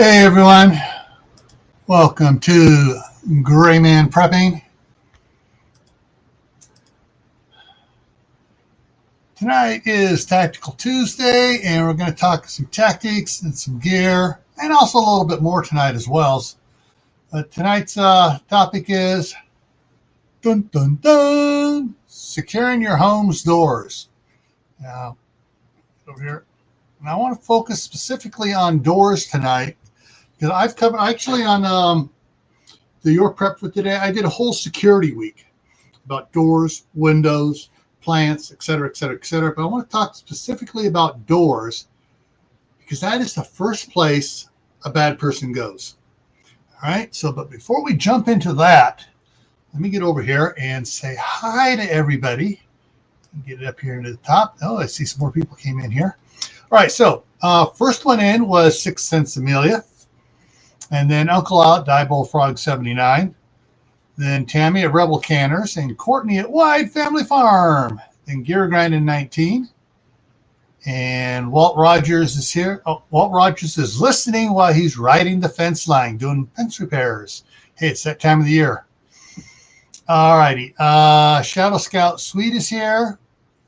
Hey everyone, welcome to Gray Man Prepping. Tonight is Tactical Tuesday, and we're going to talk some tactics and some gear, and also a little bit more tonight as well. But tonight's topic is dun dun dun, securing your home's doors. Now, over here, and I want to focus specifically on doors tonight. Because I've covered actually on the Your Prep for Today, I did a whole security week about doors, windows, plants, etc., etc., etc. But I want to talk specifically about doors because that is the first place a bad person goes. All right. So, but before we jump into that, let me get over here and say hi to everybody. Get it up here into the top. Oh, I see some more people came in here. All right. So, first one in was 6 Cents Amelia. And then Uncle Out, Die Bullfrog 79. Then Tammy at Rebel Canners. And Courtney at Wide Family Farm. Then Gear Grinding 19. And Walt Rogers is here. Oh, Walt Rogers is listening while he's riding the fence line, doing fence repairs. Hey, it's that time of the year. All righty. Shadow Scout Sweet is here.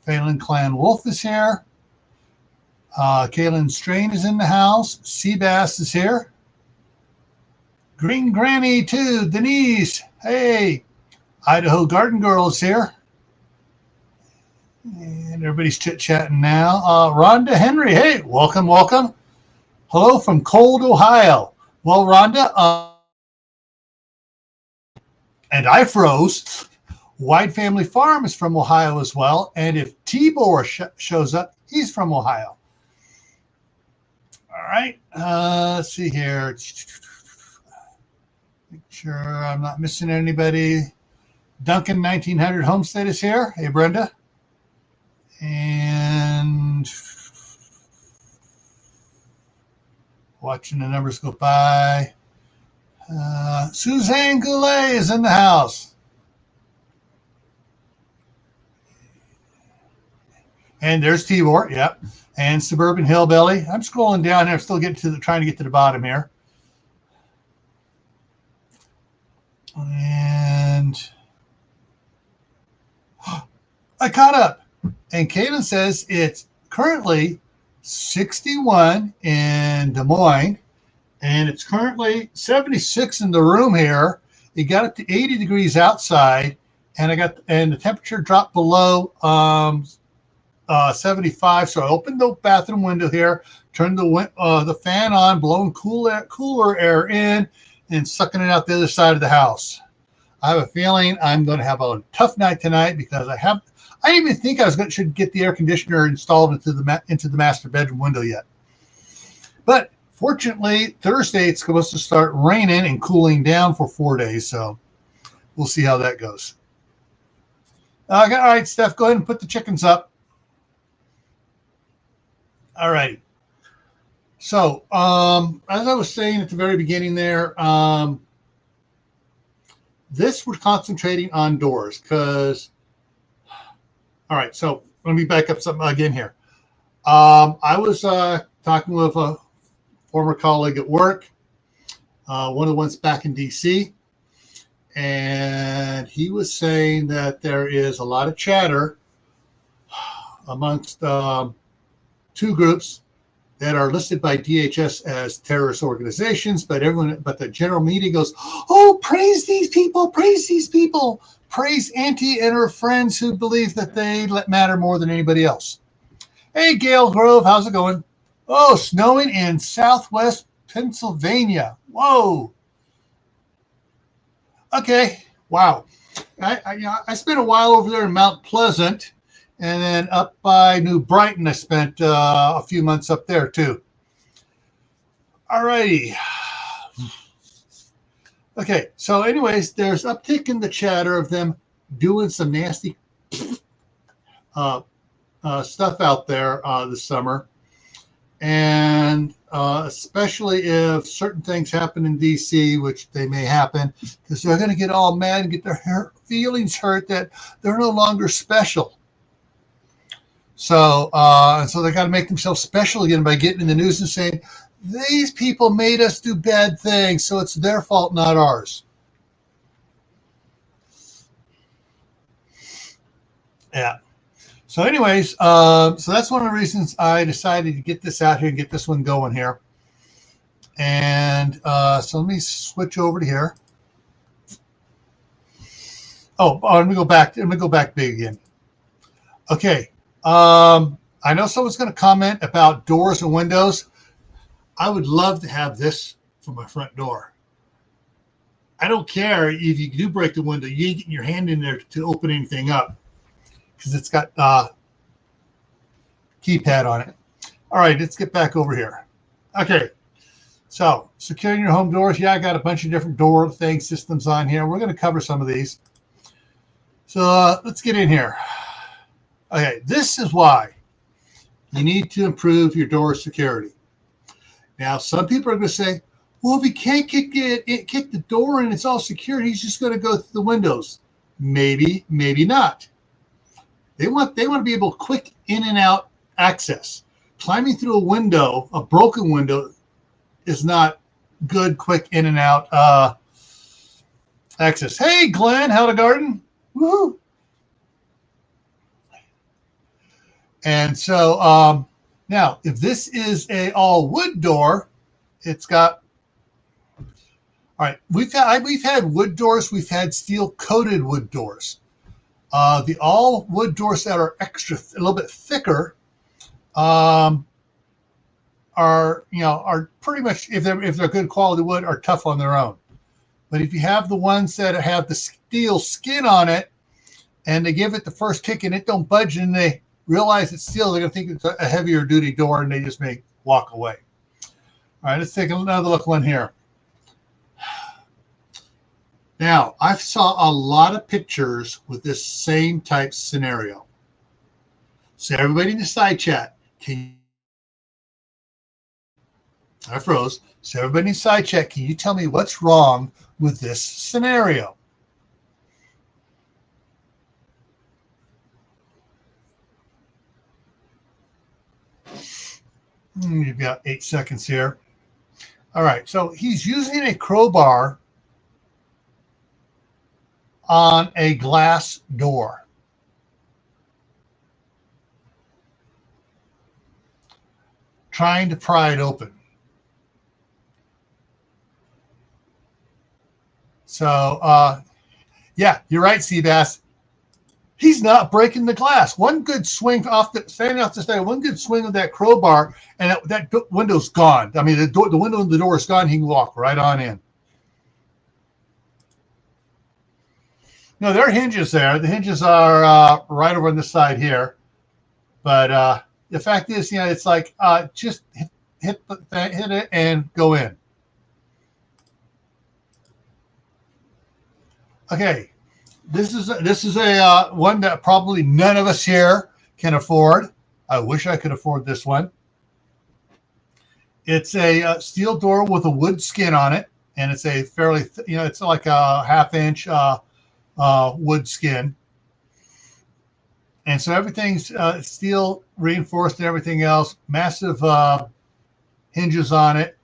Phelan Clan Wolf is here. Kaylin Strain is in the house. Seabass is here. Green Granny too, Denise. Hey, Idaho Garden Girl is here. And everybody's chit-chatting now. Rhonda Henry, hey, welcome, welcome. Hello from cold Ohio. Well, Rhonda, and I froze. Wide Family Farm is from Ohio as well. And if Tibor shows up, he's from Ohio. All right, let's see here. Make sure I'm not missing anybody. Duncan 1900 Homestead is here. Hey, Brenda. And watching the numbers go by. Suzanne Goulet is in the house. And there's Tibor, yep. And Suburban Hillbilly. I'm scrolling down here, still trying to get to the bottom here. And I caught up. And Kaylin says it's currently 61 in Des Moines, and it's currently 76 in the room here. It got up to 80 degrees outside, and the temperature dropped below 75. So I opened the bathroom window here, turned the fan on, blowing cooler air in, and sucking it out the other side of the house. I have a feeling I'm going to have a tough night tonight because I didn't even think should get the air conditioner installed into the master bedroom window yet. But fortunately, Thursday it's supposed to start raining and cooling down for 4 days, so we'll see how that goes. All right, Steph, go ahead and put the chickens up. All right. So, as I was saying at the very beginning there, this we're concentrating on doors because, all right, so let me back up something again here. I was talking with a former colleague at work, one of the ones back in D.C., and he was saying that there is a lot of chatter amongst two groups that are listed by DHS as terrorist organizations, but the general media goes, oh, praise these people, praise Auntie and her friends who believe that they matter more than anybody else. Hey, Gail Grove, how's it going? Oh, snowing in southwest Pennsylvania. Whoa. Okay, wow. I spent a while over there in Mount Pleasant. And then up by New Brighton, I spent a few months up there too. All righty. Okay, so anyways, there's uptick in the chatter of them doing some nasty stuff out there this summer. And especially if certain things happen in D.C., which they may happen, because they're going to get all mad and get their feelings hurt that they're no longer special. So they got to make themselves special again by getting in the news and saying These people made us do bad things, so it's their fault, not ours. Yeah. So anyways, so that's one of the reasons I decided to get this out here and get this one going here. And so let me switch over to here. Oh, let me go back. Let me go back big again. Okay. I know someone's going to comment about doors and windows. I would love to have this for my front door. I don't care if you do break the window. You ain't getting your hand in there to open anything up because it's got keypad on it. All right, let's get back over here. Okay, so securing your home doors. Yeah, I got a bunch of different door systems on here. We're going to cover some of these. So let's get in here. Okay, this is why you need to improve your door security. Now, some people are going to say, well, if he can't kick the door in, it's all secure, he's just going to go through the windows. Maybe, maybe not. They want to be able to quick in and out access. Climbing through a window, a broken window, is not good, quick in and out access. Hey, Glenn, how's the garden? Woohoo! And so now, if this is a all wood door, it's got. All right, we've had wood doors, we've had steel coated wood doors. The all wood doors that are extra a little bit thicker are pretty much, if they're good quality wood, are tough on their own. But if you have the ones that have the steel skin on it and they give it the first kick and it don't budge and they realize it's steel, they're going to think it's a heavier duty door and they just may walk away. All right, let's take another look one here. Now, I saw a lot of pictures with this same type scenario. So everybody in the side chat, I froze. So everybody in the side chat, can you tell me what's wrong with this scenario? You've got 8 seconds here. All right, so he's using a crowbar on a glass door. Trying to pry it open. So, yeah, you're right, Seabass. He's not breaking the glass. One good swing standing off the side, one good swing of that crowbar, and that window's gone. I mean, the window in the door is gone. He can walk right on in. No, there are hinges there. The hinges are right over on this side here. But the fact is, it's like just hit it and go in. Okay, this is a one that probably none of us here can afford. I wish I could afford this one. It's a steel door with a wood skin on it, and it's a fairly, it's like a 1/2 inch wood skin. And so everything's steel reinforced and everything else. Massive hinges on it,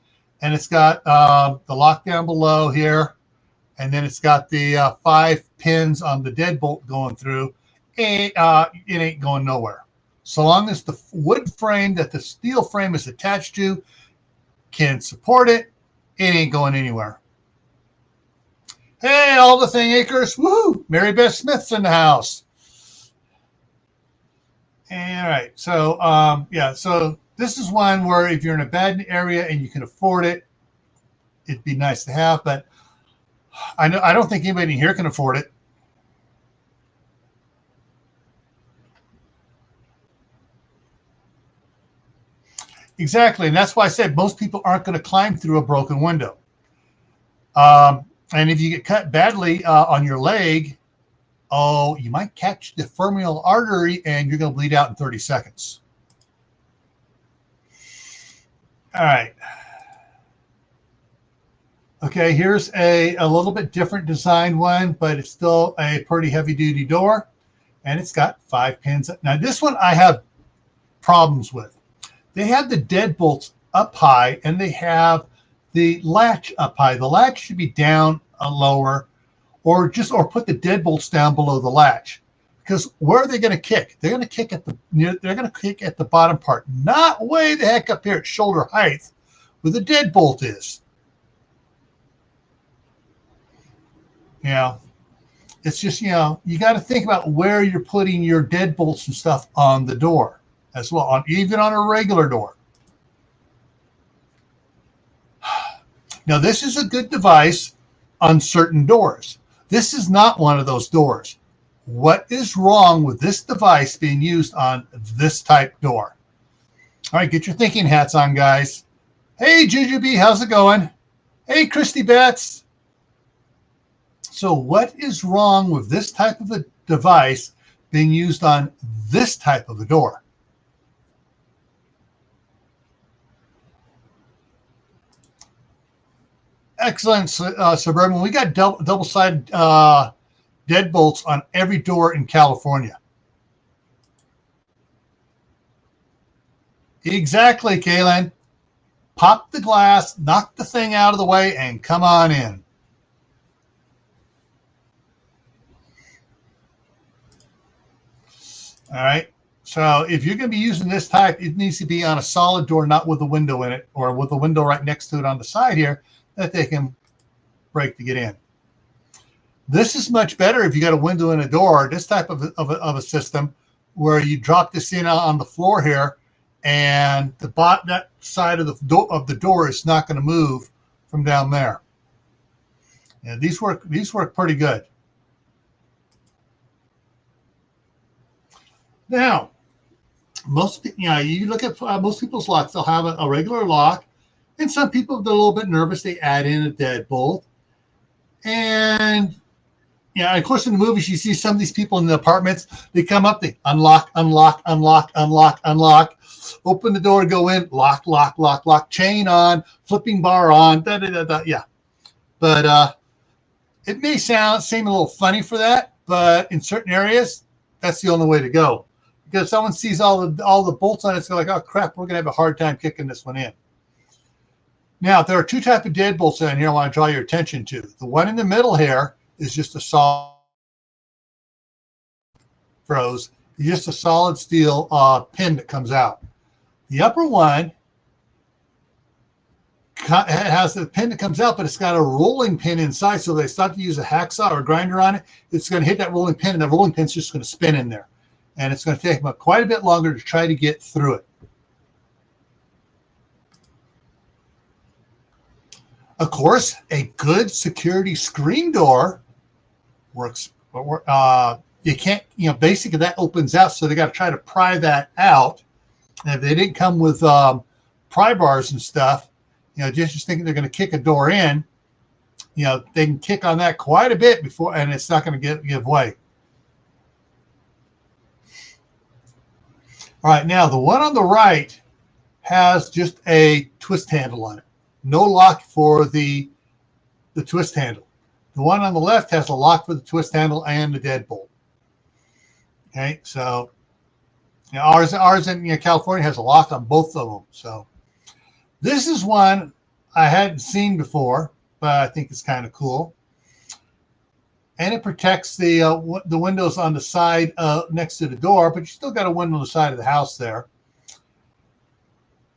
and it's got the lock down below here, and then it's got the 5 pins on the deadbolt going through. It ain't going nowhere. So long as the wood frame that the steel frame is attached to can support it, it ain't going anywhere. Hey, all the thing acres, woohoo! Mary Beth Smith's in the house. All right, so yeah, so this is one where if you're in a bad area and you can afford it, it'd be nice to have. But I don't think anybody here can afford it. Exactly, and that's why I said most people aren't going to climb through a broken window. And if you get cut badly on your leg, you might catch the femoral artery and you're going to bleed out in 30 seconds. All right. Okay, here's a little bit different design one, but it's still a pretty heavy-duty door, and it's got 5 pins. Now, this one I have problems with. They have the deadbolts up high, and they have the latch up high. The latch should be down lower, or put the deadbolts down below the latch. Because where are they going to kick? They're going to kick at the bottom part, not way the heck up here at shoulder height where the deadbolt is. It's just, you got to think about where you're putting your deadbolts and stuff on the door as well, even on a regular door. Now, this is a good device on certain doors. This is not one of those doors. What is wrong with this device being used on this type door? All right, get your thinking hats on, guys. Hey, Jujubee, how's it going? Hey, Christy Betts. So what is wrong with this type of a device being used on this type of a door? Excellent, Suburban. We got double-sided deadbolts on every door in California. Exactly, Kaylin. Pop the glass, knock the thing out of the way, and come on in. All right. So if you're going to be using this type, it needs to be on a solid door, not with a window in it, or with a window right next to it on the side here that they can break to get in. This is much better if you got a window and a door. This type of a system where you drop this in on the floor here, and that side of the door is not going to move from down there. And these work pretty good. Now, you look at most people's locks, they'll have a regular lock, and some people, they're a little bit nervous, they add in a deadbolt. And of course, in the movies, you see some of these people in the apartments, they come up, they unlock, open the door, go in, lock, chain on, flipping bar on, yeah. But it may seem a little funny for that, but in certain areas, that's the only way to go. Because if someone sees all the bolts on it, it's like, oh crap, we're gonna have a hard time kicking this one in. Now, there are two types of deadbolts in here I want to draw your attention to. The one in the middle here is just a solid steel pin that comes out. The upper one has the pin that comes out, but it's got a rolling pin inside. So they start to use a hacksaw or a grinder on it. It's going to hit that rolling pin, and that rolling pin's just going to spin in there. And it's going to take them quite a bit longer to try to get through it. Of course, a good security screen door works. You can't, basically that opens out, so they got to try to pry that out. And if they didn't come with pry bars and stuff, just thinking they're going to kick a door in, they can kick on that quite a bit before, and it's not going to give way. All right, now the one on the right has just a twist handle on it. No lock for the twist handle. The one on the left has a lock for the twist handle and the deadbolt. Okay, so ours in California has a lock on both of them. So this is one I hadn't seen before, but I think it's kind of cool. And it protects the windows on the side next to the door, but you still got a window on the side of the house there.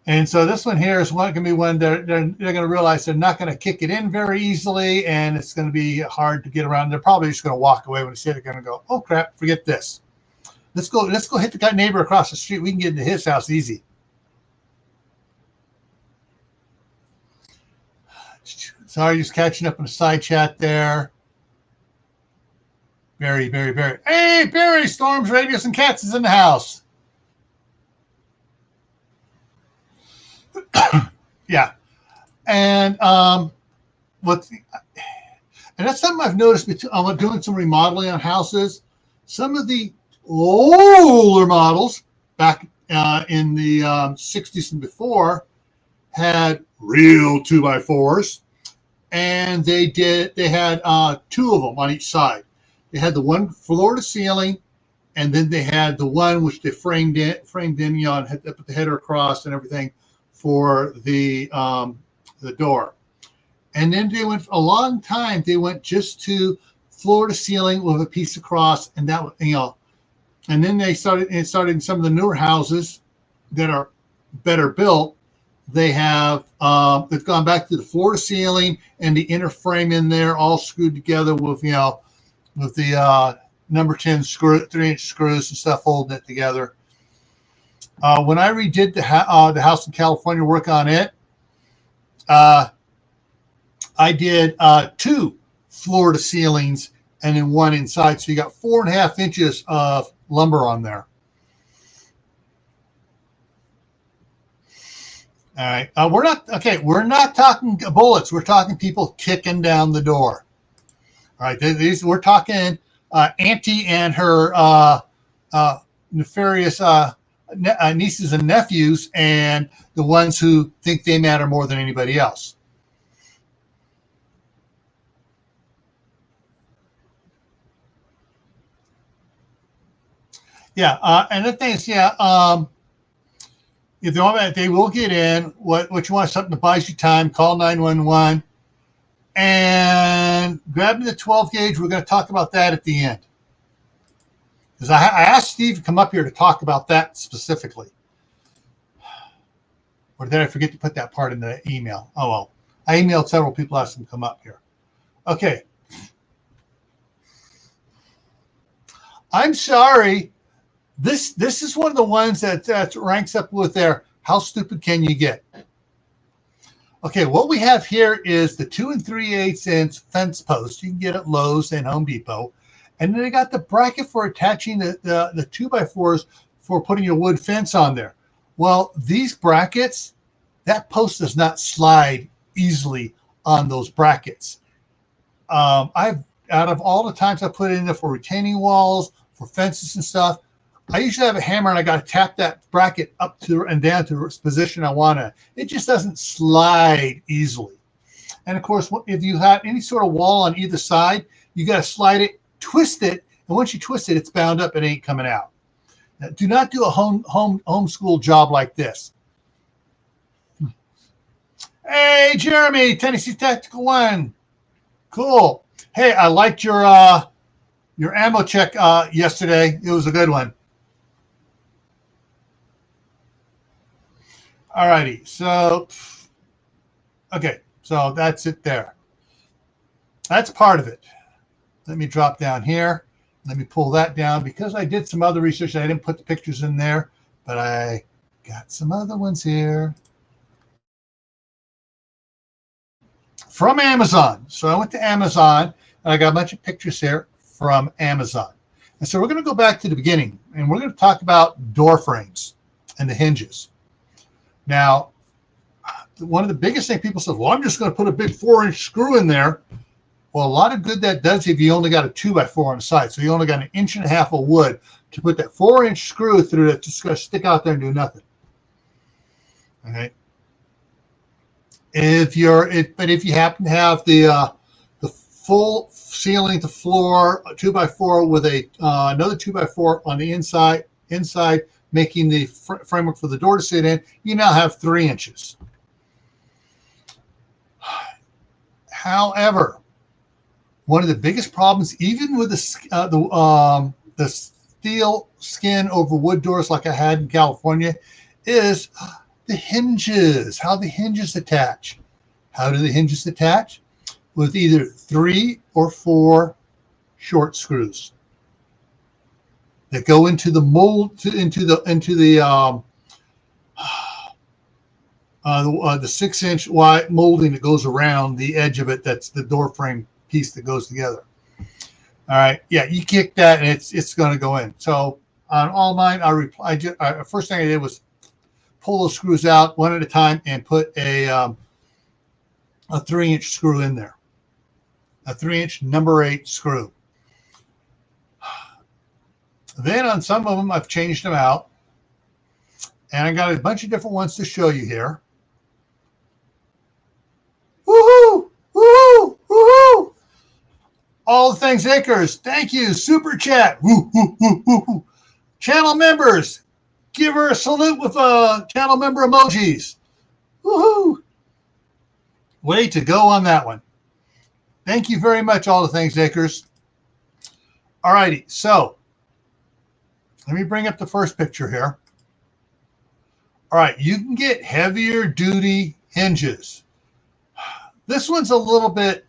And so this one here is going to be when they're going to realize they're not going to kick it in very easily, and it's going to be hard to get around. They're probably just going to walk away when they see it. They're going to go, "Oh crap, forget this. Let's go hit the neighbor across the street. We can get into his house easy." Sorry, just catching up in the side chat there. Barry. Hey, Barry, Storms, Radius, and Cats is in the house. Yeah, and that's something I've noticed. I'm doing some remodeling on houses. Some of the older models back in the 60s and before had real 2x4s, and they had two of them on each side. They had the one floor to ceiling, and then they had the one which they framed in, and had to put the header across and everything for the door. And then they went a long time. They went just to floor to ceiling with a piece across, and that, you know. And then they started in some of the newer houses that are better built. They have they've gone back to the floor to ceiling and the inner frame in there, all screwed together with, you know, with the number 10 screw, 3-inch screws and stuff holding it together. When I redid the house in California, work on it, I did 2 floor to ceilings and then 1 inside. So you got 4.5 inches of lumber on there. All right. We're not talking bullets. We're talking people kicking down the door. All right. We're talking Auntie and her nefarious nieces and nephews, and the ones who think they matter more than anybody else. Yeah, and the thing is, if they will get in. What you want is something that buys you time. Call 911 and grab the 12 gauge. We're going to talk about that at the end, because I asked Steve to come up here to talk about that specifically. Or did I forget to put that part in the email? Oh well, I emailed several people, asked them to come up here. Okay, I'm sorry. This is one of the ones that ranks up with their how stupid can you get? Okay, what we have here is the 2 3/8 inch fence post you can get at Lowe's and Home Depot, and then they got the bracket for attaching the 2x4s for putting your wood fence on there. Well, these brackets, that post does not slide easily on those brackets. Out of all the times I put it in there for retaining walls, for fences and stuff, I usually have a hammer and I got to tap that bracket up to and down to its position I want it. It just doesn't slide easily. And of course, if you have any sort of wall on either side, you got to slide it, twist it, and once you twist it, it's bound up. It ain't coming out. Now, do not do a homeschool job like this. Hey, Jeremy, Tennessee Tactical 1. Cool. Hey, I liked your ammo check yesterday. It was a good one. All righty, so, okay, so that's it there. That's part of it. Let me drop down here. Let me pull that down, because I did some other research. I didn't put the pictures in there, but I got some other ones here from Amazon. So I went to Amazon, and I got a bunch of pictures here from Amazon. And so we're going to go back to the beginning, and we're going to talk about door frames and the hinges. Now, one of the biggest things people say, well, I'm just going to put a big 4-inch screw in there. Well, a lot of good that does if you only got a 2x4 on the side. So you only got 1.5 inches of wood to put that 4-inch screw through that's just going to stick out there and do nothing. All right. But if you happen to have the full ceiling to floor 2x4 with another 2x4 on the inside, making the framework for the door to sit in, you now have 3 inches. However, one of the biggest problems, even with the steel skin over wood doors like I had in California, is the hinges, how the hinges attach. How do the hinges attach? With either 3 or 4 short screws that go into the mold, into the 6-inch wide molding that goes around the edge of it. That's the door frame piece that goes together. All right, yeah, you kick that and it's going to go in. So on all mine, first thing I did was pull those screws out one at a time and put a 3-inch screw in there, a 3-inch number 8 screw. Then on some of them, I've changed them out, and I got a bunch of different ones to show you here. Woohoo! Woohoo! Woohoo! All the things acres. Thank you. Super chat. Woo, woo, woo, woo, woo. Channel members, give her a salute with channel member emojis. Woohoo! Way to go on that one. Thank you very much, all the things takers. All righty, so let me bring up the first picture here. All right, you can get heavier duty hinges. This one's a little bit,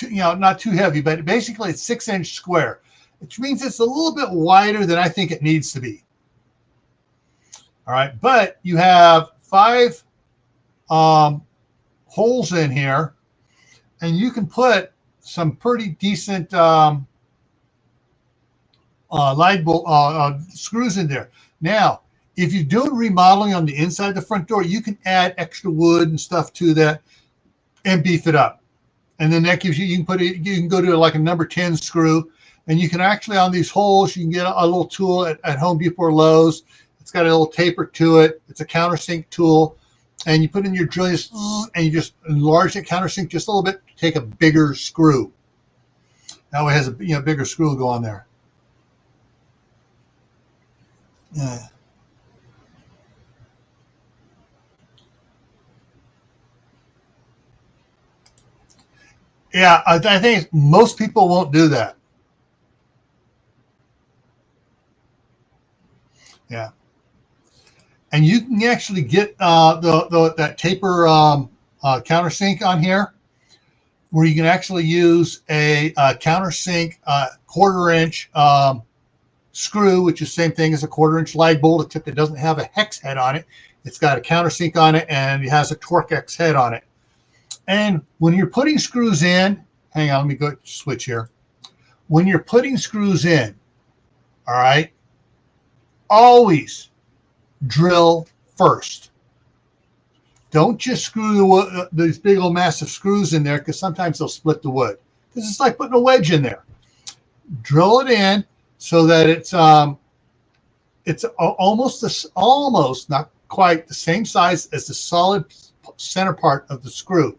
not too heavy, but basically it's 6-inch square, which means it's a little bit wider than I think it needs to be. All right, but you have 5 holes in here, and you can put some pretty decent light bolt screws in there. Now, if you're doing remodeling on the inside of the front door, you can add extra wood and stuff to that and beef it up. And then that gives you, you can go to like a number 10 screw, and you can actually, on these holes, you can get a little tool at Home Depot or Lowe's. It's got a little taper to it. It's a countersink tool. And you put in your drill, and you just enlarge the countersink just a little bit to take a bigger screw. That way it has a bigger screw go on there. Yeah. Yeah, I think most people won't do that. Yeah. And you can actually get that taper countersink on here, where you can actually use a countersink 1/4-inch screw, which is the same thing as a 1/4-inch light bolt, except it doesn't have a hex head on it. It's got a countersink on it, and it has a Torx head on it. And when you're putting screws in, hang on, let me go switch here. When you're putting screws in, all right, always drill first. Don't just screw these big old massive screws in there, because sometimes they'll split the wood. This is like putting a wedge in there. Drill it in so that it's almost not quite the same size as the solid center part of the screw.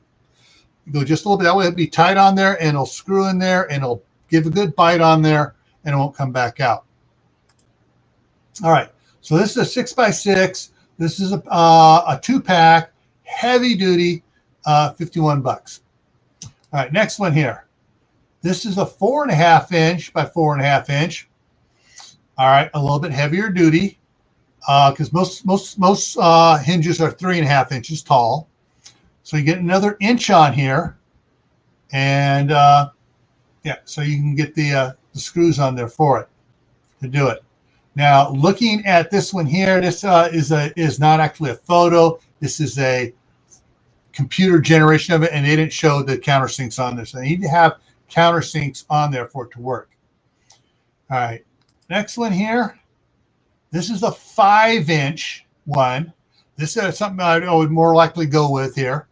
You go just a little bit, that way it'll be tight on there, and it'll screw in there, and it'll give a good bite on there, and it won't come back out. All right, so this is a 6x6. This is a 2-pack, heavy duty, $51. All right, next one here. This is a 4.5-inch by 4.5-inch. All right, a little bit heavier duty, because most hinges are 3.5 inches tall. So you get another inch on here, and yeah, so you can get the screws on there for it to do it. Now, looking at this one here, this is not actually a photo. This is a computer generation of it, and they didn't show the countersinks on there. So they need to have countersinks on there for it to work. All right, next one here. This is a 5-inch one. This is something I would more likely go with here.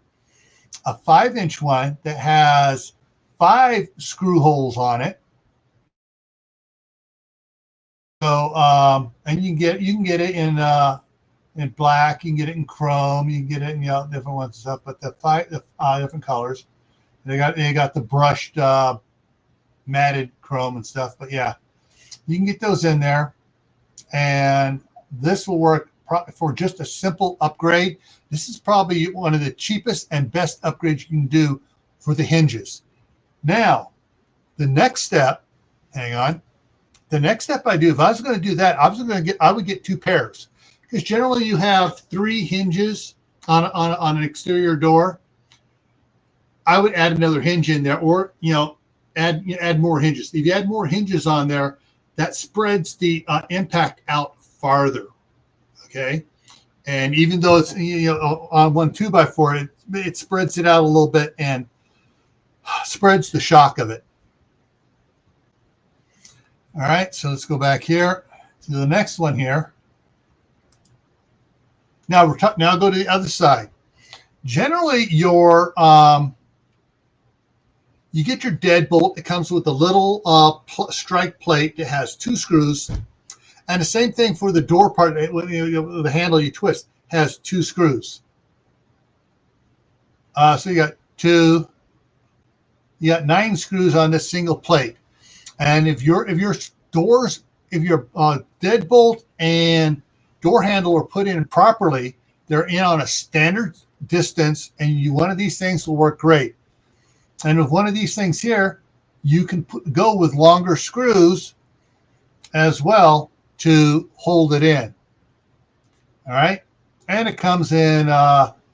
A 5-inch one that has 5 screw holes on it. So, and you can get it in black, you can get it in chrome, you can get it in different ones and stuff. But the 5 different colors. They got the brushed matted chrome and stuff. But yeah, you can get those in there, and this will work for just a simple upgrade. This is probably one of the cheapest and best upgrades you can do for the hinges. Now, the next step, hang on. The next step I do, if I was going to do that, I would get 2 pairs, because generally you have 3 hinges on an exterior door. I would add another hinge in there, or add more hinges. If you add more hinges on there, that spreads the impact out farther. Okay, and even though it's on one 2x4, it spreads it out a little bit and spreads the shock of it. All right, so let's go back here to the next one here. Now now go to the other side. Generally, your you get your deadbolt. It comes with a little strike plate that has 2 screws, and the same thing for the door part. The handle you twist has 2 screws. So you got 2. You got 9 screws on this single plate. And if your deadbolt and door handle are put in properly, they're in on a standard distance, and one of these things will work great. And with one of these things here, you can go with longer screws as well to hold it in. All right. And it comes in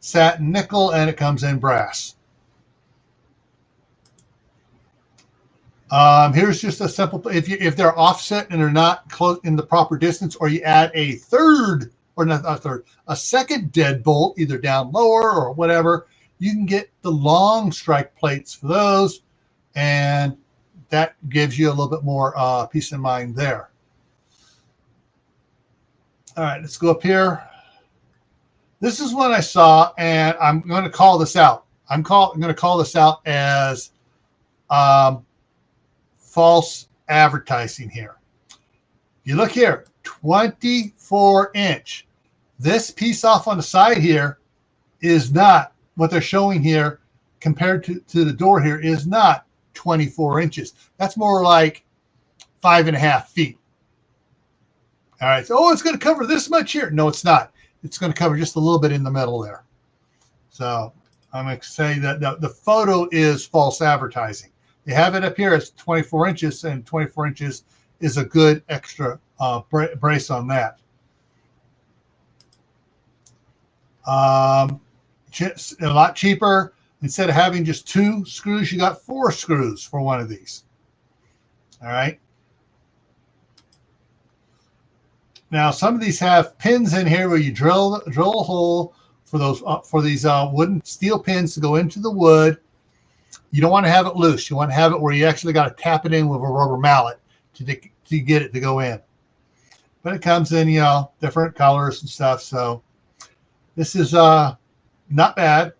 satin nickel, and it comes in brass. Here's just a simple, if they're offset and they're not close in the proper distance, or you add a third, or not a third, a second deadbolt, either down lower or whatever, you can get the long strike plates for those, and that gives you a little bit more peace of mind there. All right, let's go up here. This is what I saw, and I'm going to call this out. I'm going to call this out as false advertising here. You look here, 24-inch. This piece off on the side here is not what they're showing here compared to the door here is not 24 inches. That's more like 5.5 feet. All right. So, it's going to cover this much here. No, it's not. It's going to cover just a little bit in the middle there. So I'm going to say that the photo is false advertising. They have it up here as 24 inches, and 24 inches is a good extra brace on that. A lot cheaper. Instead of having just 2 screws, you got 4 screws for one of these. All right. Now, some of these have pins in here where you drill a hole for those for these wooden steel pins to go into the wood. You don't want to have it loose. You want to have it where you actually got to tap it in with a rubber mallet to get it to go in. But it comes in, different colors and stuff. So this is not bad.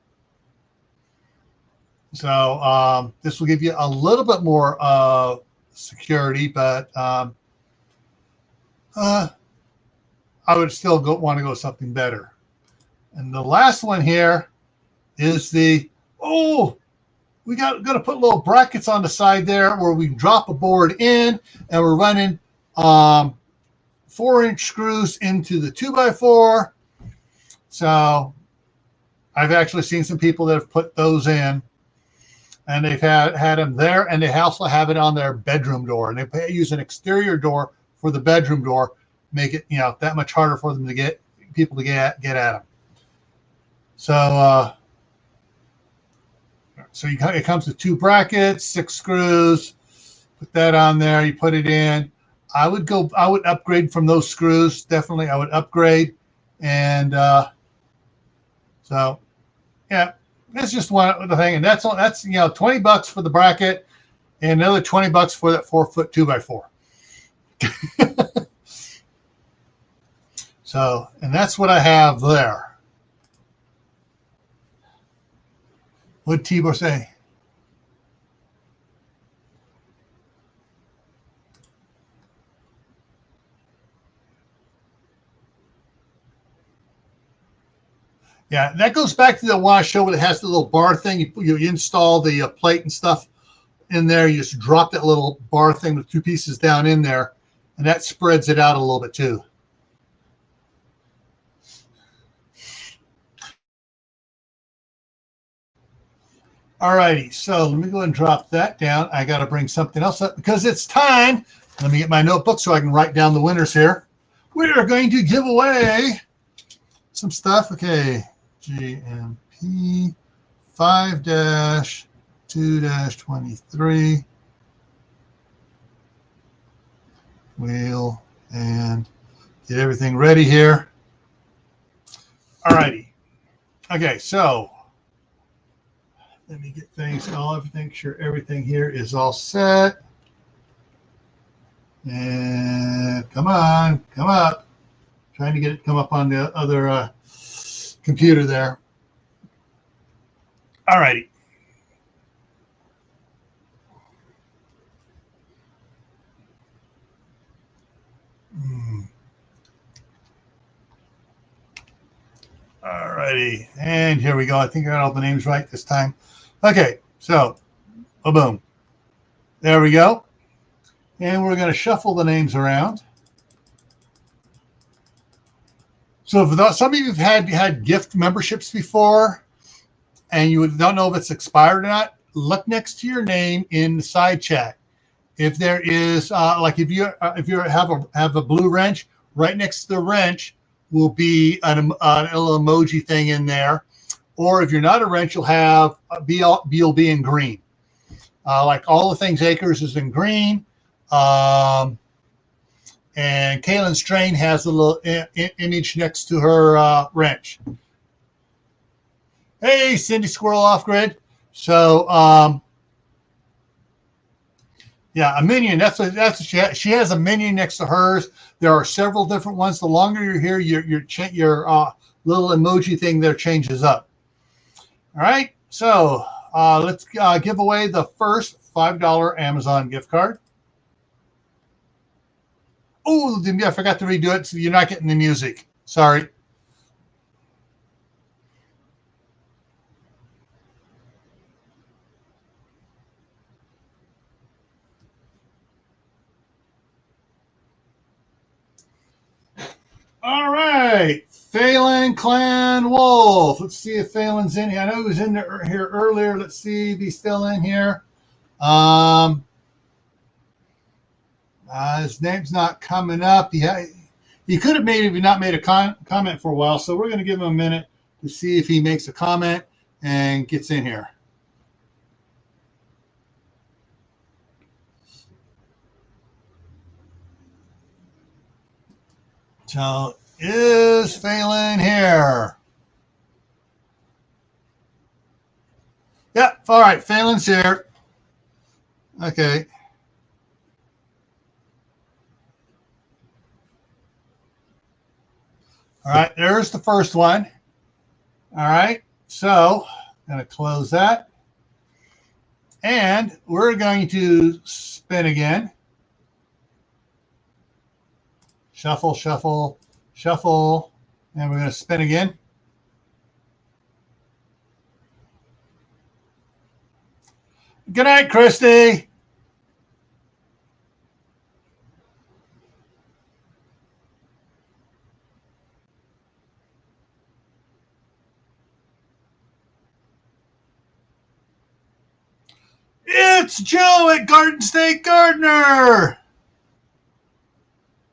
So this will give you a little bit more security, but I would still want to go something better. And the last one here is we got to put little brackets on the side there where we drop a board in, and we're running 4-inch screws into the 2x4. So I've actually seen some people that have put those in, and they've had them there, and they also have it on their bedroom door, and they use an exterior door for the bedroom door, make it that much harder for them to get people to get at them. So it comes with 2 brackets, 6 screws. Put that on there. You put it in. I would upgrade from those screws. Definitely, I would upgrade. And so, yeah, that's just one the thing. And that's $20 for the bracket, and another $20 for that 4-foot 2x4. So, and that's what I have there. What did Tibor say? Yeah, that goes back to the one I showed where it has the little bar thing. You install the plate and stuff in there. You just drop that little bar thing with 2 pieces down in there, and that spreads it out a little bit too. Alrighty, so let me go and drop that down. I got to bring something else up because it's time. Let me get my notebook so I can write down the winners here. We are going to give away some stuff. Okay, GMP 5-2-23 wheel, and get everything ready here. Alrighty. Okay, so let me get things make sure everything here is all set. And come on, come up. Trying to get it to come up on the other computer there. All righty. All righty. And here we go. I think I got all the names right this time. Okay, so boom. There we go. And we're going to shuffle the names around. So if some of you have had gift memberships before and you don't know if it's expired or not, look next to your name in the side chat. If there is, like if you have a blue wrench, right next to the wrench will be a little emoji thing in there. Or if you're not a wrench, you'll have BLB in green. Like All the Things Acres is in green. And Kaylin Strain has a little image next to her wrench. Hey, Cindy Squirrel Off Grid. So, yeah, a minion. That's what she has a minion next to hers. There are several different ones. The longer you're here, your little emoji thing there changes up. All right, so let's give away the first $5 Amazon gift card. Oh, I forgot to redo it, so you're not getting the music. Sorry. All right, Phelan Clan Wolf. Let's see if Phelan's in here. I know he was in there here earlier. Let's see if he's still in here. His name's not coming up. He could have maybe not made a comment for a while, so we're going to give him a minute to see if he makes a comment and gets in here. So is Phelan here? Yep. All right. Phelan's here. Okay. All right. There's the first one. All right. So I'm going to close that. And we're going to spin again. Shuffle, shuffle, shuffle. And we're going to spin again. Good night, Christy. It's Joe at Garden State Gardener.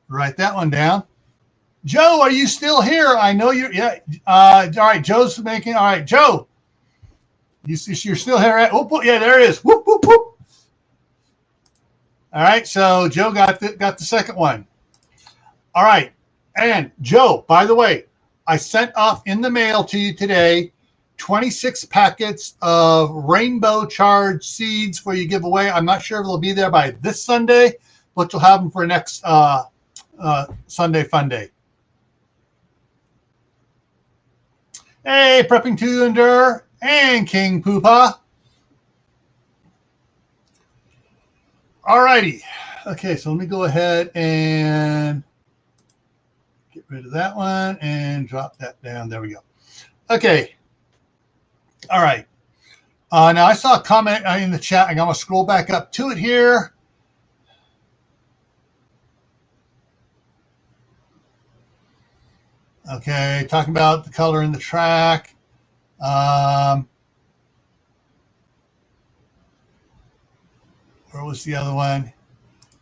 Write that one down. Joe, are you still here? I know you're. Yeah. All right. Joe's making. All right, Joe. You're still here. Yeah, there it is. Whoop, whoop, whoop. All right. So Joe got the second one. All right. And Joe, by the way, I sent off in the mail to you today 26 packets of rainbow charged seeds for you giveaway. I'm not sure if they'll be there by this Sunday, but you'll have them for next Sunday Fun Day. Hey, Prepping to Endure and King Poopa. All righty. Okay, so let me go ahead and get rid of that one and drop that down. There we go. Okay. All right. Now I saw a comment in the chat. I'm going to scroll back up to it here. Okay, talking about the color in the track. Where was the other one?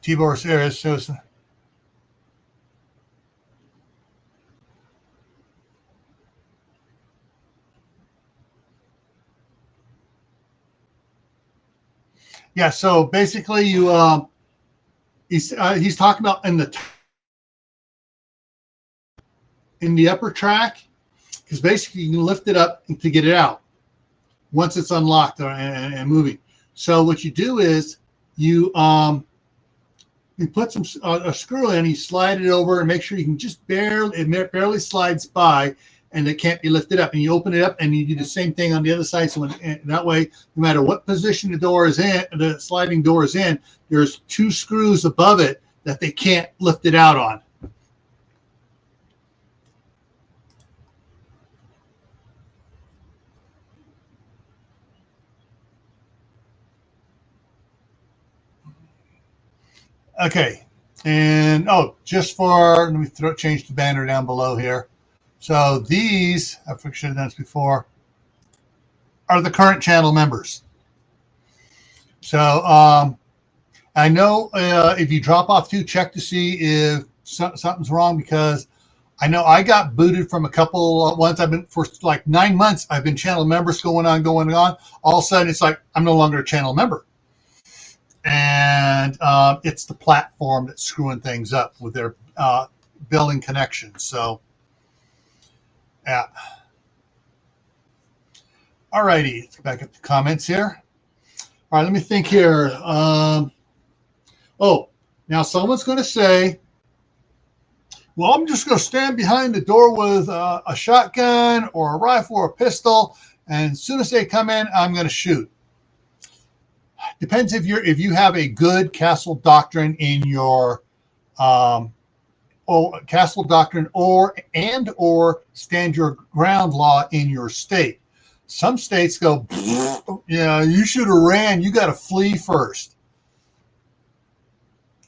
Tibor Series shows. Yeah, so basically he's talking about in the upper track, because basically you can lift it up to get it out once it's unlocked and moving. So what you do is you put a screw in, you slide it over and make sure you can just barely slides by, and it can't be lifted up. And you open it up and you do the same thing on the other side. So that way, no matter what position the sliding door is in, there's two screws above it that they can't lift it out on. Okay, and just let me change the banner down below here. So these, I should have done this before, are the current channel members. So I know if you drop off too, check to see if something's wrong, because I know I got booted from a couple ones. I've been for like 9 months. I've been channel members going on. All of a sudden, it's like I'm no longer a channel member, and it's the platform that's screwing things up with their billing connections. So, yeah. All righty, let's back up the comments here. All right, let me think here. Oh, now someone's going to say, well, I'm just going to stand behind the door with a shotgun or a rifle or a pistol, and as soon as they come in, I'm going to shoot. Depends if you have a good castle doctrine in your castle doctrine or stand your ground law in your state. Some states go, you should have ran. You got to flee first.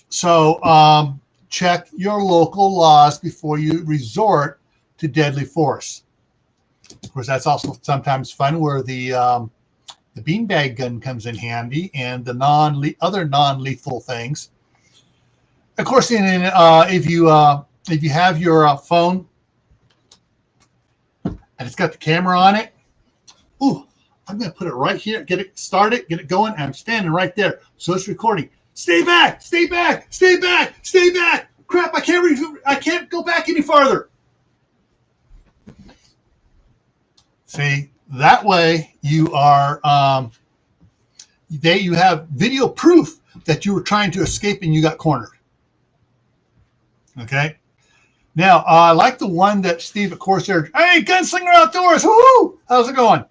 So check your local laws before you resort to deadly force. Of course, that's also sometimes fun, where the beanbag gun comes in handy, and the other non-lethal things. Of course, if you have your phone and it's got the camera on it, ooh, I'm going to put it right here, get it started, get it going, and I'm standing right there, so it's recording. Stay back! Stay back! Stay back! Stay back! Crap! I can't go back any farther. See, that way you are you have video proof that you were trying to escape and you got cornered. Okay. Now I like the one that Steve at Corsair. Hey, Gunslinger Outdoors! Woo! How's it going?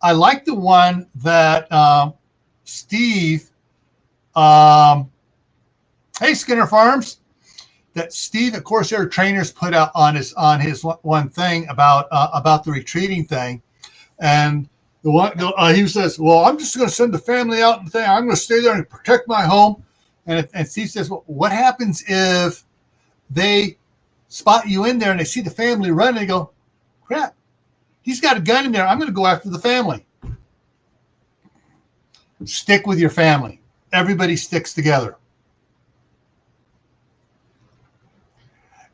I like the one that Steve. Hey, Skinner Farms, that Steve at Corsair Trainers put out on his one thing about the retreating thing, and he says, "Well, I'm just going to send the family out and I'm going to stay there and protect my home." And Steve says, "Well, what happens if they spot you in there and they see the family run and they go, crap, he's got a gun in there. I'm going to go after the family." Stick with your family. Everybody sticks together.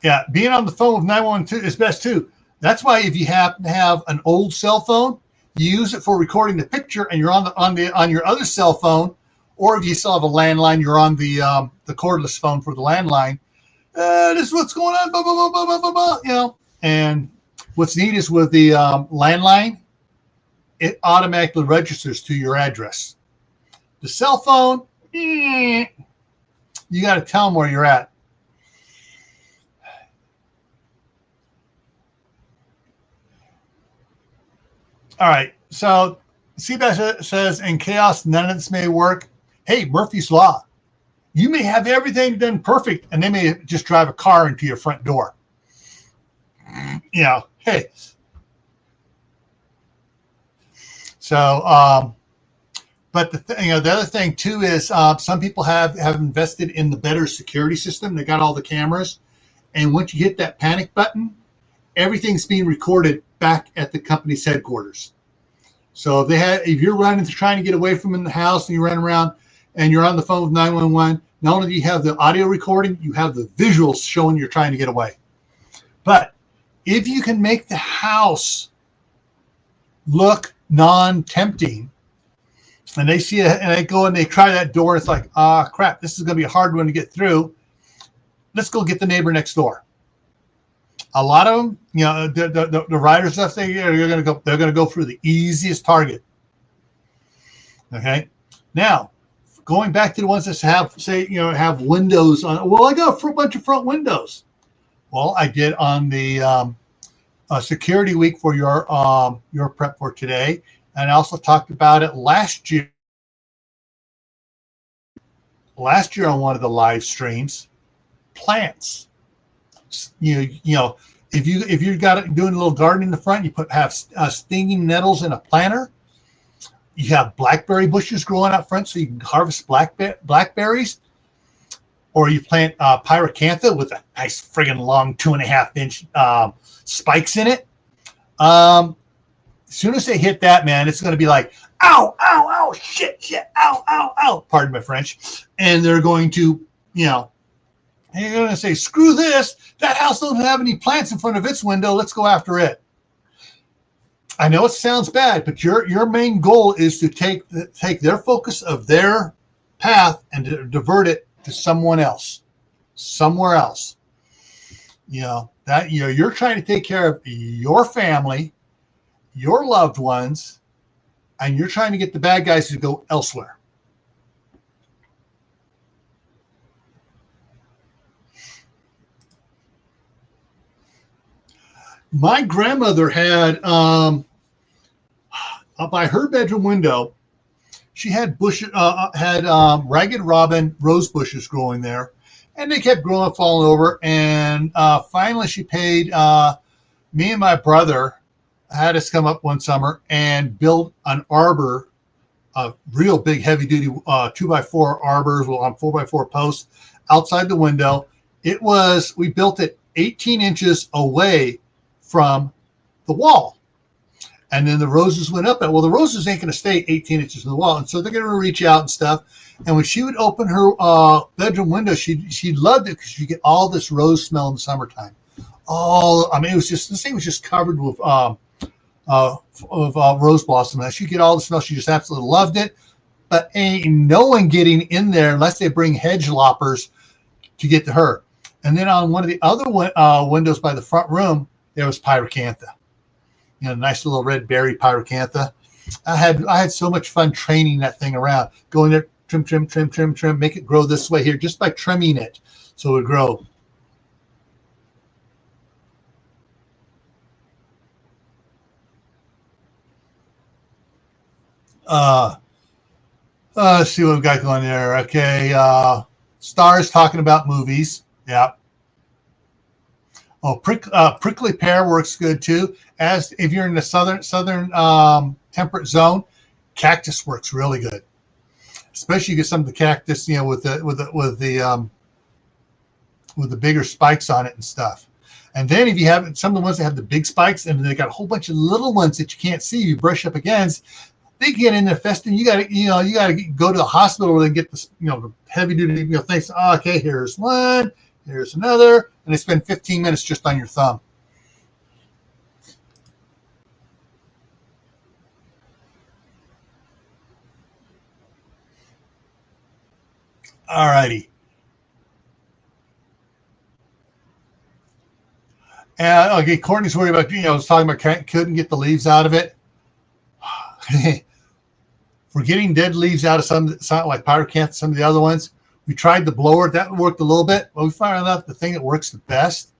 Yeah, being on the phone with 911 is best too. That's why if you happen to have an old cell phone, you use it for recording the picture, and you're on your other cell phone, or if you still have a landline, you're on the cordless phone for the landline. This is what's going on, blah, blah, blah, blah, blah, blah, you know. And what's neat is with the landline, it automatically registers to your address. The cell phone, you got to tell them where you're at. All right, so Seabass says, in chaos, none of this may work. Hey, Murphy's Law. You may have everything done perfect, and they may just drive a car into your front door. You know, hey. So, but the other thing too is some people have invested in the better security system. They got all the cameras, and once you hit that panic button, everything's being recorded back at the company's headquarters. So if you're trying to get away from in the house and you run around and you're on the phone with 911, not only do you have the audio recording, you have the visuals showing you're trying to get away. But if you can make the house look non-tempting, and they see it and they go and they try that door, it's like, crap, this is going to be a hard one to get through. Let's go get the neighbor next door. A lot of them, the riders stuff, they're going to go through the easiest target. Okay. Now, going back to the ones that have windows on. Well, I got a bunch of front windows. Well, I did on the security week for your prep for today, and I also talked about it last year. Last year on one of the live streams, plants. You know, if you've got it doing a little garden in the front, you have stinging nettles in a planter. You have blackberry bushes growing out front, so you can harvest blackberries. or you plant pyracantha with a nice friggin' long 2.5-inch spikes in it. As soon as they hit that, man, it's going to be like, ow, ow, ow, shit, ow, ow, ow. Pardon my French. And they're going to, you're going to say, screw this. That house doesn't have any plants in front of its window. Let's go after it. I know it sounds bad, but your main goal is to take their focus of their path and to divert it to someone else, somewhere else. You're trying to take care of your family, your loved ones, and you're trying to get the bad guys to go elsewhere. My grandmother had by her bedroom window, she had ragged robin rose bushes growing there, and they kept growing, falling over. And finally, she paid me and my brother had us come up one summer and build an arbor, a real big, heavy-duty 2x4 arbors on 4x4 posts outside the window. We built it 18 inches away from the wall. And then the roses went up. Well, the roses ain't going to stay 18 inches from the wall. And so they're going to reach out and stuff. And when she would open her bedroom window, she loved it because she get all this rose smell in the summertime. This thing was just covered with rose blossom. And she'd get all the smell. She just absolutely loved it. But ain't no one getting in there unless they bring hedge loppers to get to her. And then on one of the other windows by the front room, there was pyracantha. Nice little red berry pyracantha. I had so much fun training that thing around. Go in there, trim, make it grow this way here, just by trimming it so it would grow. Let's see what we've got going there. Okay, Stars talking about movies. Yeah. Oh, prickly pear works good too. As if you're in the southern temperate zone, cactus works really good. Especially you get some of the cactus, with the bigger spikes on it and stuff. And then if you have some of the ones that have the big spikes and they got a whole bunch of little ones that you can't see, you brush up against, they get in there festering. You got to go to the hospital where they get the heavy duty things. Oh, okay, here's one, here's another, and they spend 15 minutes just on your thumb. All righty. And okay, Courtney's worried about, I was talking about couldn't get the leaves out of it. We're getting dead leaves out of some like pyracantha, some of the other ones. We tried the blower. That worked a little bit. But we found out the thing that works the best.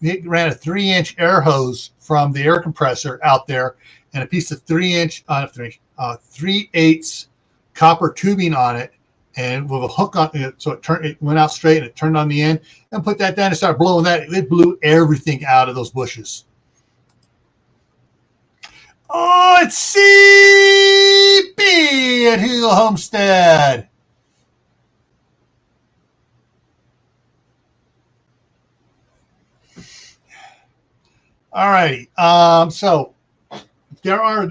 We ran a 3-inch air hose from the air compressor out there and a piece of 3/8 copper tubing on it, and with a hook on it, so it went out straight and it turned on the end, and put that down and started blowing that. It blew everything out of those bushes. Oh, it's CB at Hugo Homestead. All righty. So there are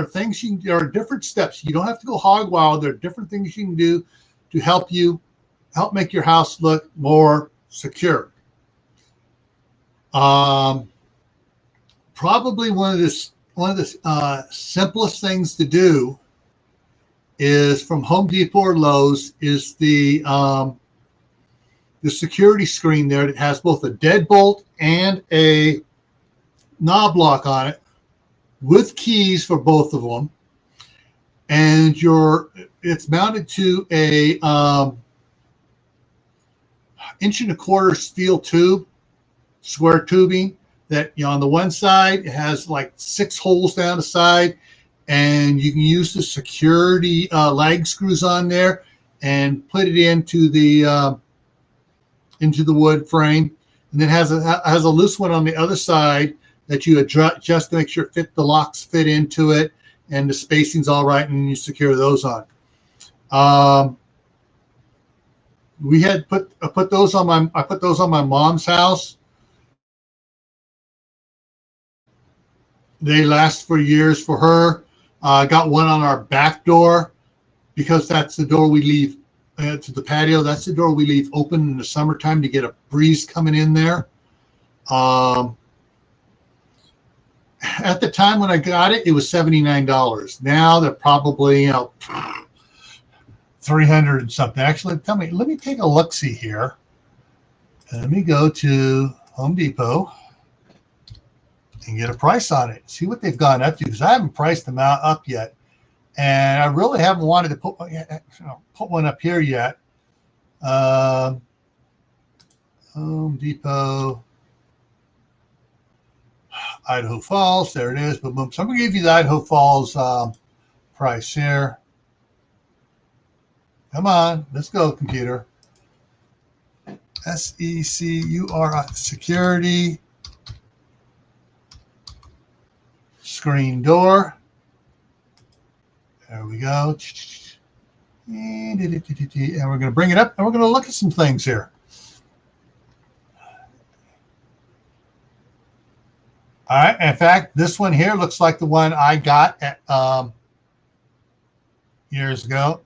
things there are different steps. You don't have to go hog wild. There are different things you can do to help make your house look more secure. Probably one of the simplest things to do is from Home Depot or Lowe's is the security screen there that has both a deadbolt and a knob lock on it with keys for both of them, and it's mounted to a 1.25-inch steel tube, square tubing that on the one side it has like 6 holes down the side, and you can use the security lag screws on there and put it into the wood frame, and then has a loose one on the other side that you adjust just to make sure the locks fit into it and the spacing's all right, and you secure those on. we had put those on my I put those on my mom's house. They last for years for her. I got one on our back door because that's the door we leave to the patio. That's the door we leave open in the summertime to get a breeze coming in there. At the time when I got it, it was $79. Now they're probably 300 and something. Actually, let me take a look see here. Let me go to Home Depot and get a price on it. See what they've gone up to, because I haven't priced them up yet, and I really haven't wanted to put one up here yet. Home Depot, Idaho Falls. There it is. Boom, boom. So I'm going to give you the Idaho Falls price here. Come on, let's go, computer. SECURI, security. Screen door. There we go. And we're going to bring it up, and we're going to look at some things here. All right. In fact, this one here looks like the one I got at years ago.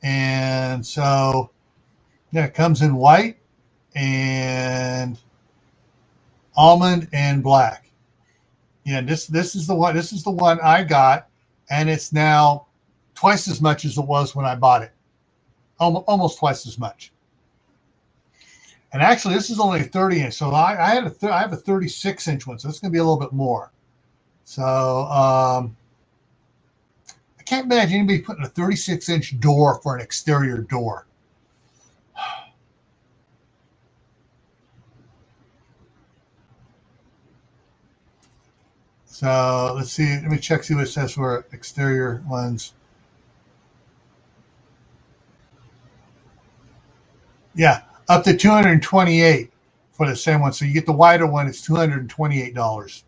And so, yeah, it comes in white and almond and black. Yeah, this is the one. This is the one I got, and it's now twice as much as it was when I bought it. Almost twice as much. And actually, this is only a 30-inch. So I have a 36-inch one, so it's going to be a little bit more. So I can't imagine anybody putting a 36-inch door for an exterior door. So let's see. Let me see what it says for exterior ones. Yeah, up to $228 for the same one. So you get the wider one. It's $228.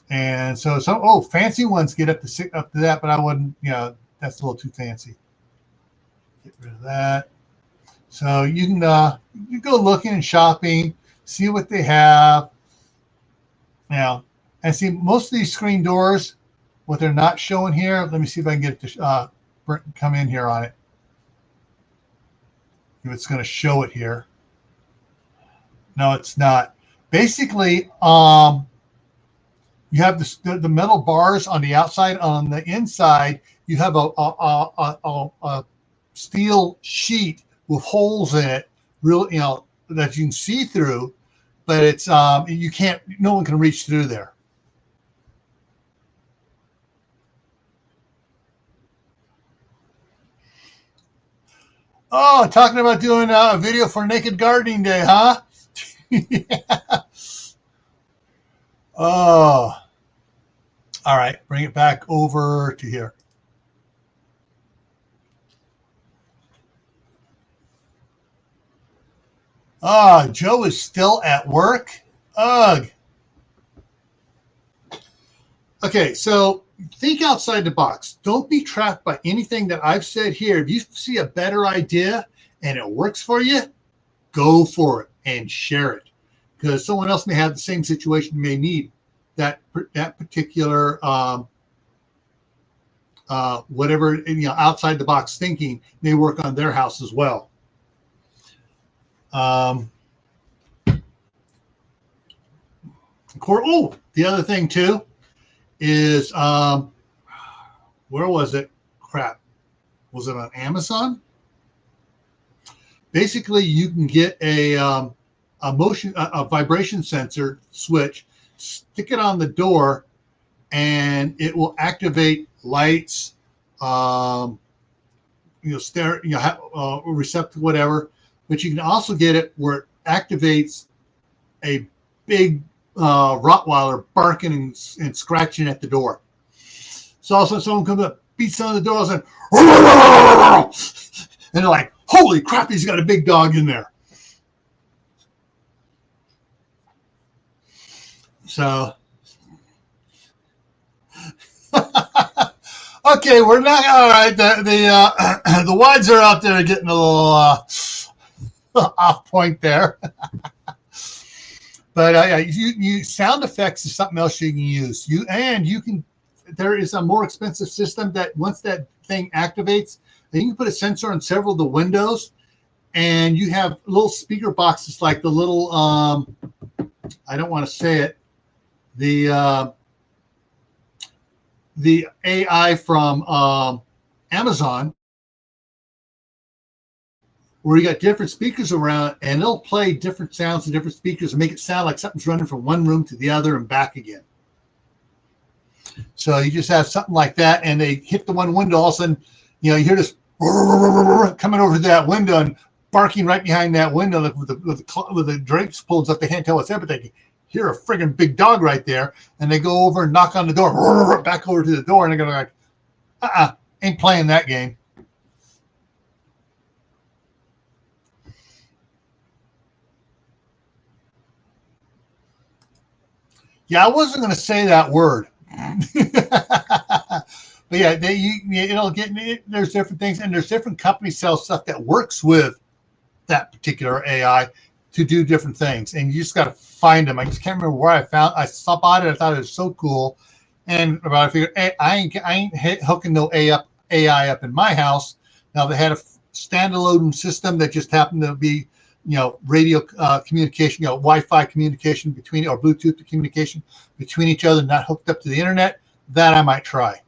And so fancy ones get up to that, but I wouldn't. That's a little too fancy. Get rid of that. So you can you go looking and shopping, see what they have. Now. And see, most of these screen doors, what they're not showing here, let me see if I can get it to come in here on it. If it's going to show it here. No, it's not. Basically, you have the metal bars on the outside. On the inside, you have a steel sheet with holes in it, that you can see through, but it's you can't. No one can reach through there. Oh, talking about doing a video for Naked Gardening Day, huh? Yeah. Oh. All right, bring it back over to here. Oh, Joe is still at work? Ugh. Okay, so think outside the box. Don't be trapped by anything that I've said here. If you see a better idea and it works for you, go for it and share it, because someone else may have the same situation, may need that particular whatever, outside the box thinking may work on their house as well. The other thing too is where was it? Crap. Was it on Amazon? Basically, you can get a vibration sensor switch, stick it on the door, and it will activate lights, receptor, whatever. But you can also get it where it activates a big Rottweiler barking and scratching at the door. So all of a sudden someone comes up, beats on the door, and they're like, holy crap, he's got a big dog in there. So Okay, we're not all right. The WUDs are out there getting a little off point there. But you sound effects is something else you can use. You can. There is a more expensive system that once that thing activates, then you can put a sensor on several of the windows, and you have little speaker boxes like the little. I don't want to say it. The AI from Amazon, where you got different speakers around, and it'll play different sounds and different speakers and make it sound like something's running from one room to the other and back again. So you just have something like that, and they hit the one window, all of a sudden, you hear this coming over that window and barking right behind that window with the drapes pulled up. They can't tell what's there, but they can hear a friggin' big dog right there, and they go over and knock on the door, back over to the door, and they're going like, ain't playing that game. Yeah, I wasn't going to say that word. But yeah, there's different things, and there's different companies sell stuff that works with that particular AI to do different things, and you just got to find them. I just can't remember where I saw about it. I thought it was so cool, and I figured, hey, I ain't hooking no AI up in my house. Now they had a standalone system that just happened to be, radio communication, Wi-Fi communication between, or Bluetooth communication between each other, not hooked up to the internet. That I might try.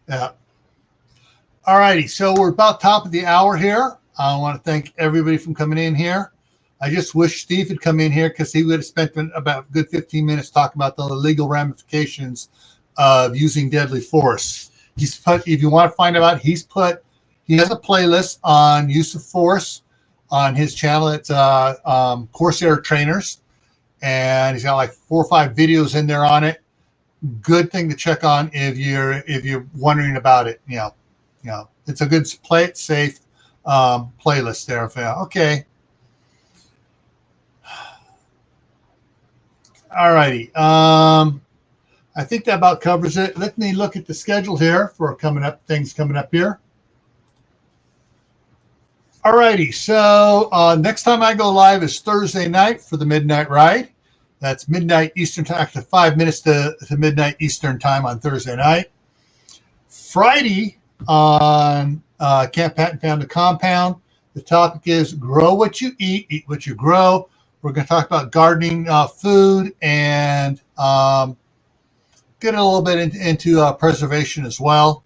Yeah. All righty. So we're about top of the hour here. I want to thank everybody for coming in here. I just wish Steve had come in here because he would have spent about a good 15 minutes talking about the legal ramifications of using deadly force. If you want to find out, he has a playlist on use of force on his channel. It's Corsair Trainers, and he's got like 4 or 5 videos in there on it. Good thing to check on if you're wondering about it. It's a good play it safe playlist there. Okay. All righty. I think that about covers it. Let me look at the schedule here for things coming up here. All righty. So next time I go live is Thursday night for the Midnight Ride. That's midnight Eastern time, actually 5 minutes to midnight Eastern time on Thursday night. Friday on Camp Patton Found the Compound. The topic is grow what you eat what you grow. We're going to talk about gardening, food, and get a little bit into preservation as well.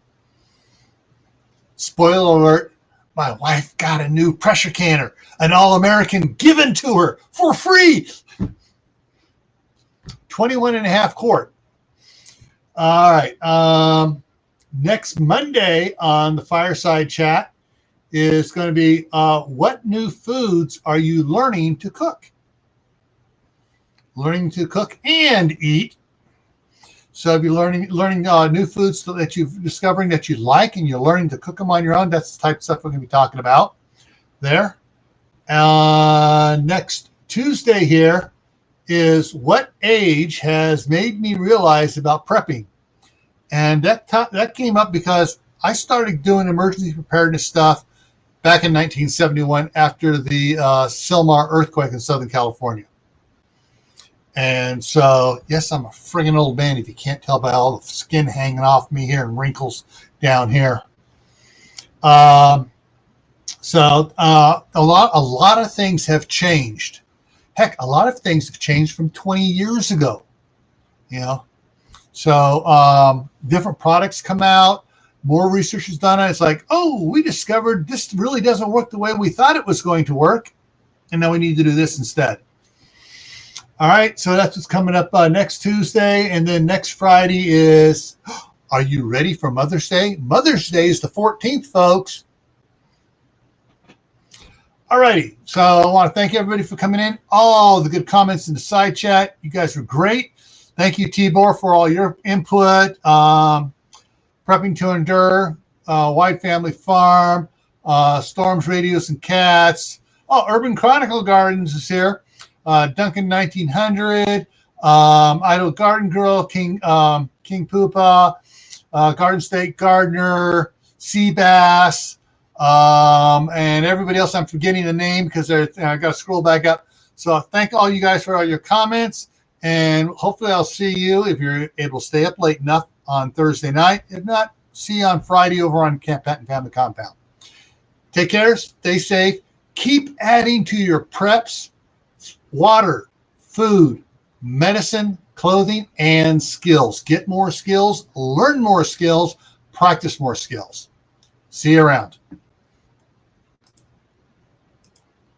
Spoiler alert, my wife got a new pressure canner, an All-American given to her for free. 21.5 quart. All right. Next Monday on the Fireside Chat is going to be what new foods are you learning to cook? Learning to cook and eat. So if you're learning new foods that you're discovering that you like and you're learning to cook them on your own, that's the type of stuff we're going to be talking about there. Next Tuesday here is what age has made me realize about prepping. And that came up because I started doing emergency preparedness stuff back in 1971 after the Sylmar earthquake in Southern California. And so, yes, I'm a friggin' old man if you can't tell by all the skin hanging off me here and wrinkles down here. So a lot of things have changed. Heck, a lot of things have changed from 20 years ago, So different products come out, more research is done on it. It's like, oh, we discovered this really doesn't work the way we thought it was going to work, and now we need to do this instead. All right, so that's what's coming up next Tuesday, and then next Friday is, are you ready for Mother's Day? Mother's Day is the 14th, folks. All righty, so I want to thank everybody for coming in. All the good comments in the side chat. You guys were great. Thank you, Tibor, for all your input. Prepping to Endure, White Family Farm, Storms, Radios, and Cats. Oh, Urban Chronicle Gardens is here. Duncan 1900, Idle Garden Girl, King Poopa, Garden State Gardener, Seabass, and everybody else. I'm forgetting the name because I got to scroll back up. So thank all you guys for all your comments, and hopefully I'll see you if you're able to stay up late enough on Thursday night. If not, see you on Friday over on Camp Pet and Family Compound. Take care, stay safe, keep adding to your preps, water, food, medicine, clothing, and skills. Get more skills, learn more skills, practice more skills. See you around.